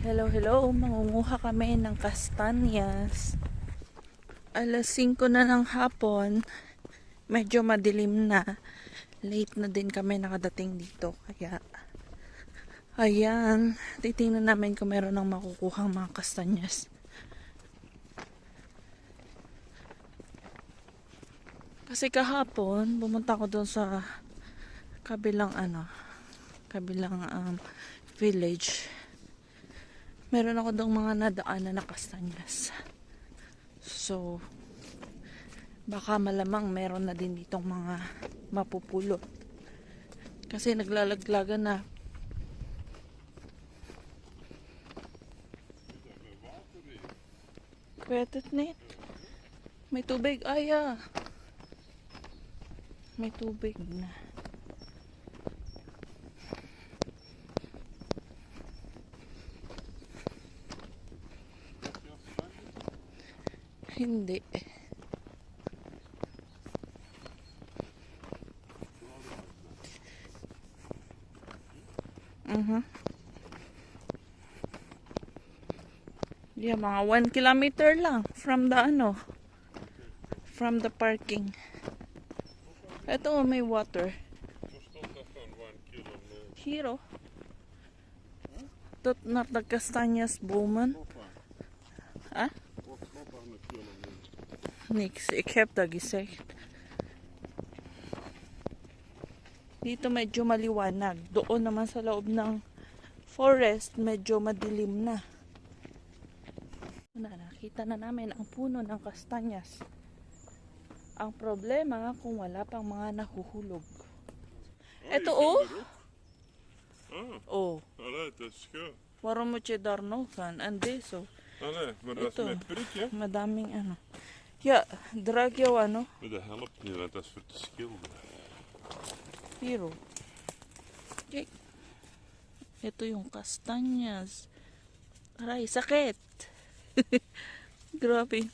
Hello, hello. Mangunguha kami ng kastanyas. Alas 5 na ng hapon. Medyo madilim na. Late na din kami nakadating dito. Kaya, ayan. Titingnan namin kung meron ng makukuhang mga kastanyas. Kasi kahapon, pumunta ko doon sa kabilang village. Meron ako doong mga nadaanan na kastanyas. So, baka malamang meron na din ditong mga mapupulot. Kasi naglalaglagan na. Pwetet net. May tubig. Aya. May tubig na. Hindi. Yeah, mga 1 kilometer lang from the from the parking. Ito may water. Hero. Tot not the kastanyas bomen. Ah? Niks, ik heb dat gezegd. Dito medyo maliwanag. Doon naman sa loob ng forest, medyo madilim na. Nakita na namin ang puno ng kastanyas. Ang problema kung wala pang mga nahuhulog. Ito oh. Oh. Allee, dat is goed. Waarom moet je daar nog gaan? En deze. Allee, maar dat Ito. is met prik, hè? Madaming Ja, drag jou Maar dat helpt niet, want dat is voor te schilderen. Hero. Kijk. Ito yung kastanyas. Aray, sakit. Grabe.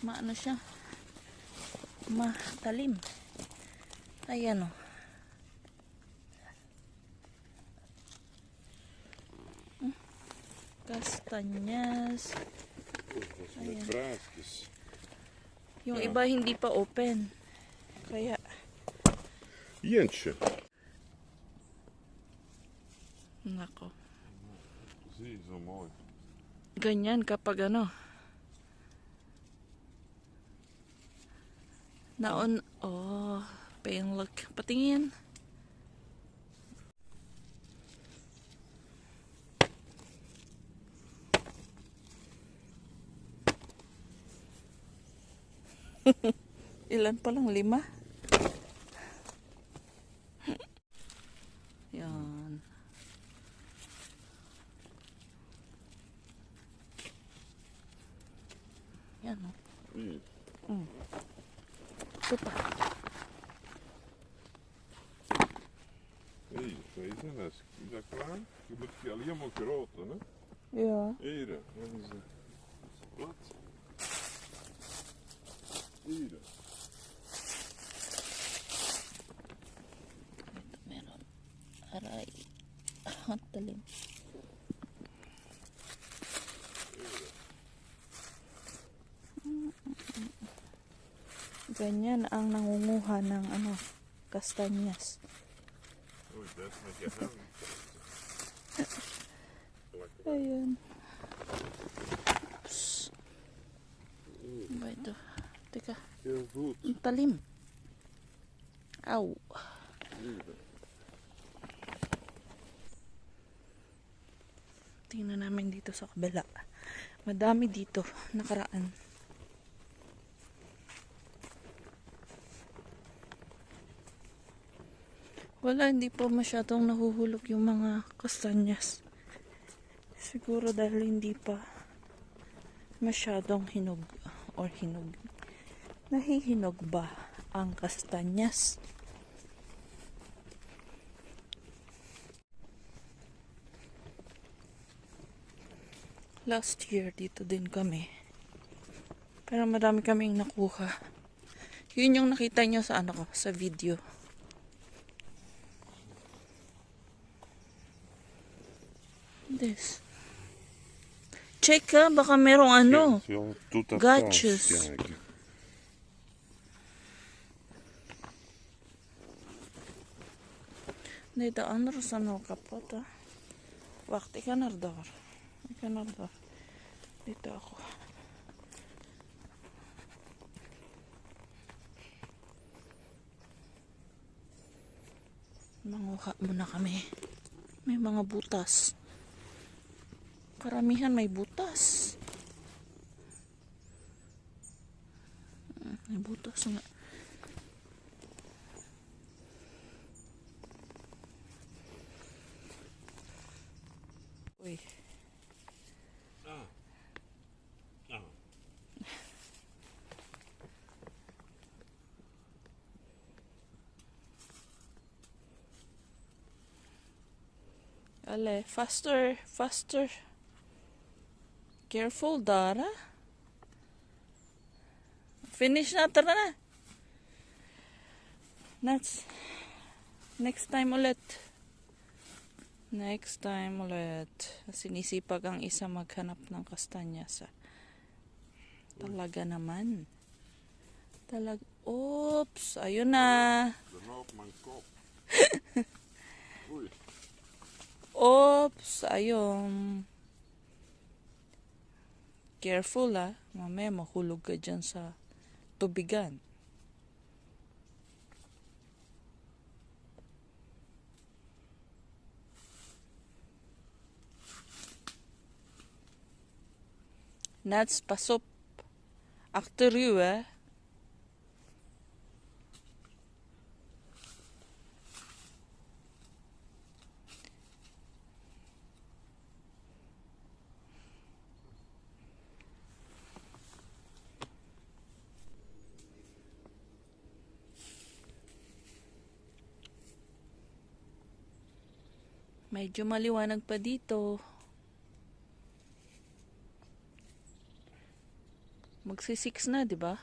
Maano siya? Matalim. Ayan o. Kastanyas. Met braafjes. Yung iba hindi pa open. Kaya. Jentje. Nako. Zie, zo mooi. Ganyan kapag naon, painlok. Patingin. Ilan pa lang? 5? Yan. Yan o. Ito pa. Hé, deze, is dat klein? Je moet die alleen maar groter, hè? Ja. Hier, dat is plat. Hier. Meron. Aray. Ang talim. Ganyan ang nangunguha ng kastanyas. Oei, dat is met je hand. Ayan. Oops. Ba ito? Teka. Heel goed. Ang talim. Aw. Hier. Tingnan namin dito sa kabila. Madami dito. Nakaraan. Wala, hindi po masyadong nahuhulog yung mga kastanyas. Siguro dahil hindi pa masyadong hinog or hinog. Nahihinog ba ang kastanyas? Last year dito din kami. Pero marami kaming nakuha. Yun yung nakita nyo sa sa video. This. Check ka, baka merong ano. Sur tout à Gotchas. tiens. Nee, de andere zijn al kapot. Hè. Wacht, ik ga naar daar. Ik ga naar daar. Dito ako. Manguha muna kami. May mga butas. Karamihan may butas. May butas nga. Uy. Ah. Ah. Ale, faster, faster. Careful, Dara. Finish na, tara na. Next time ulit. Next time ulit. Sinisipag ang isa maghanap ng kastanyas. Talaga naman. Oops, ayun na. Daarna op mijn kop. Oei. Oops, ayun. Careful mamaya mahulog ka dyan sa tubigan. Nats, pas op. Achter u, Medyo maliwanag pa dito. Magsi-6 na, di ba?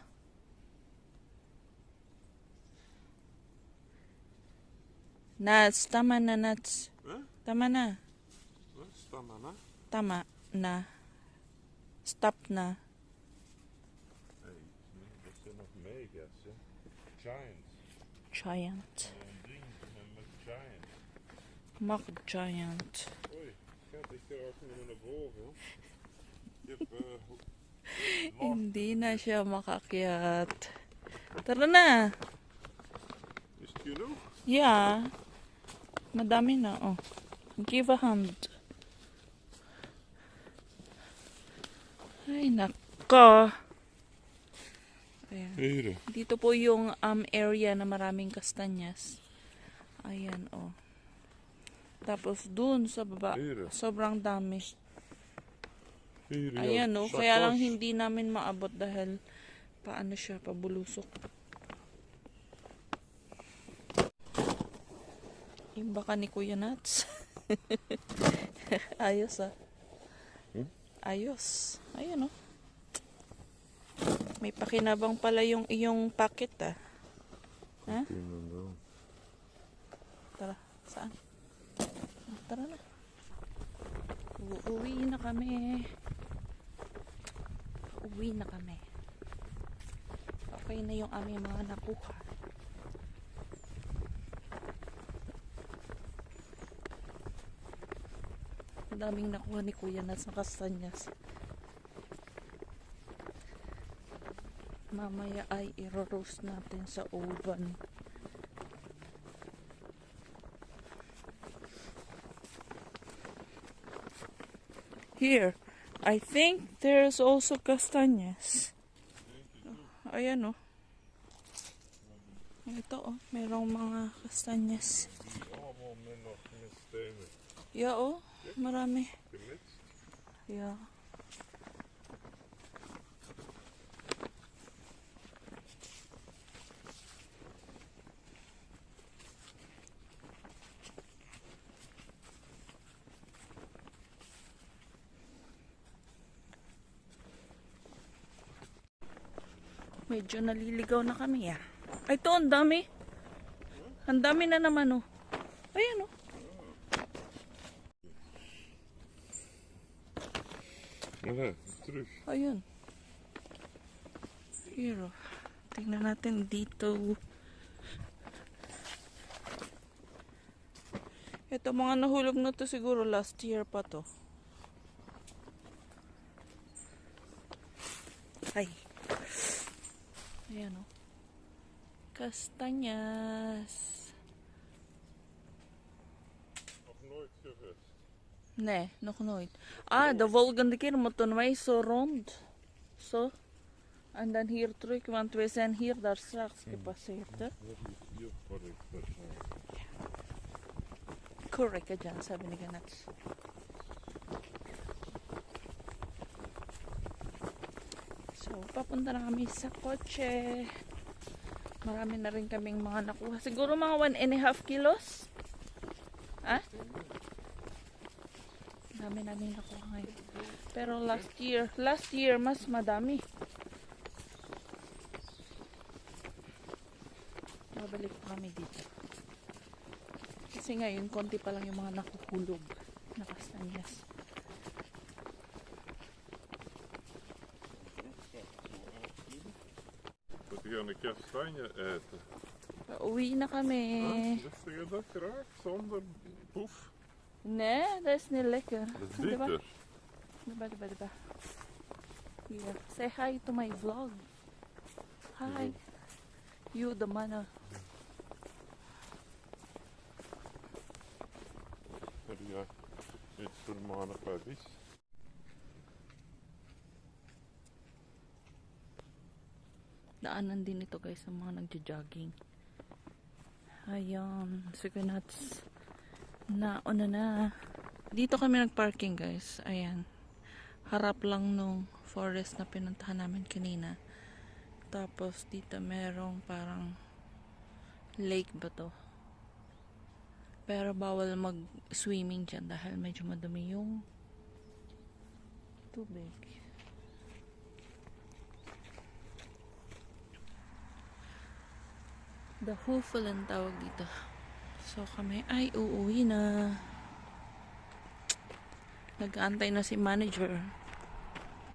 Nats, tama na, Nats. Huh? Tama na. Wat? Sta maar na. Tama na. Stop na. Hey, dat zijn nog mega's, hè. Giants. Giant. Een ding met giant. Mag giant. Oei, schat, ik ga ook weer naar boven. Je hebt Hindi na siya makakyat. Tara na. Is het genoeg? Yeah. Madami na, oh. Give a hand. Ay, nako. Ayan. Hier. Dito po yung area na maraming kastanyas. Ayan, oh. Tapos dun sa baba, Here. sobrang dami. Hier, ja. Ayan, oh. Kaya lang Sakos. hindi namin maabot dahil paano siya, pabulusok. Yung baka ni Kuya Nats. Ayos, Ayos. Ayan, oh. May pakinabang pala yung iyong packet, Ha? Tara, saan? Tara na. Uuwi na kami. Uuwi na kami. Okay na yung aming mga nakuha. Ang daming nakuha ni Kuya Nats na kastanyas. Mamaya ay i-roast natin sa oven. Here, I think there's also castañas. Ayan, oh. Ito, oh. Merong mga castañas. Allemaal nog met stenen Yeah, oh. Marami. gemixed. Yeah. Medyo naliligaw na kami, Ay, ito, ang dami. Ang dami na naman, oh. Ayan, oh. Aha, terug. Ayun. Here. Tingnan natin dito. Ito mga nahulog na to siguro last year pa to. Ay. Ayan o. Kastanyas. Nog nooit geweest. Nee, nog nooit. Ah, de volgende keer moeten wij zo rond. Zo. En dan hier terug, want we zijn hier daar straks gepasseerd. Hè? Dat is hier voor ik waarschijnlijk. Correct, dyan, sabi ni Ganats. So, papunta na kami sa kotse. Marami na rin kaming mga nakuha. Siguro mga 1.5 kilos. Ah? Dami namin nakuha ngayon. Pero last year mas madami. Babalik pa kami dito. Kasi ngayon, konti pa lang yung mga nakuhulog na kastanyas. Dat die gaan een kastanje eten. Uwi na kami. Lust je dat graag zonder poef? Nee, dat is niet lekker. Dat is Diba? bitter. Diba. Here. Say hi to my vlog. Hi. You, the man. Heb je iets voor mannen Paris? Daanan din ito guys sa mga nagja-jogging. Ayan. Sige nuts. Nauna na. Dito kami nagparking guys. Ayan. Harap lang nung forest na pinuntahan namin kanina. Tapos dito merong parang lake ba to? Pero bawal mag-swimming dyan dahil medyo madumi yung tubig. The Hoofel ang tawag dito. So kami ay uuwi na. Nag-aantay na si manager.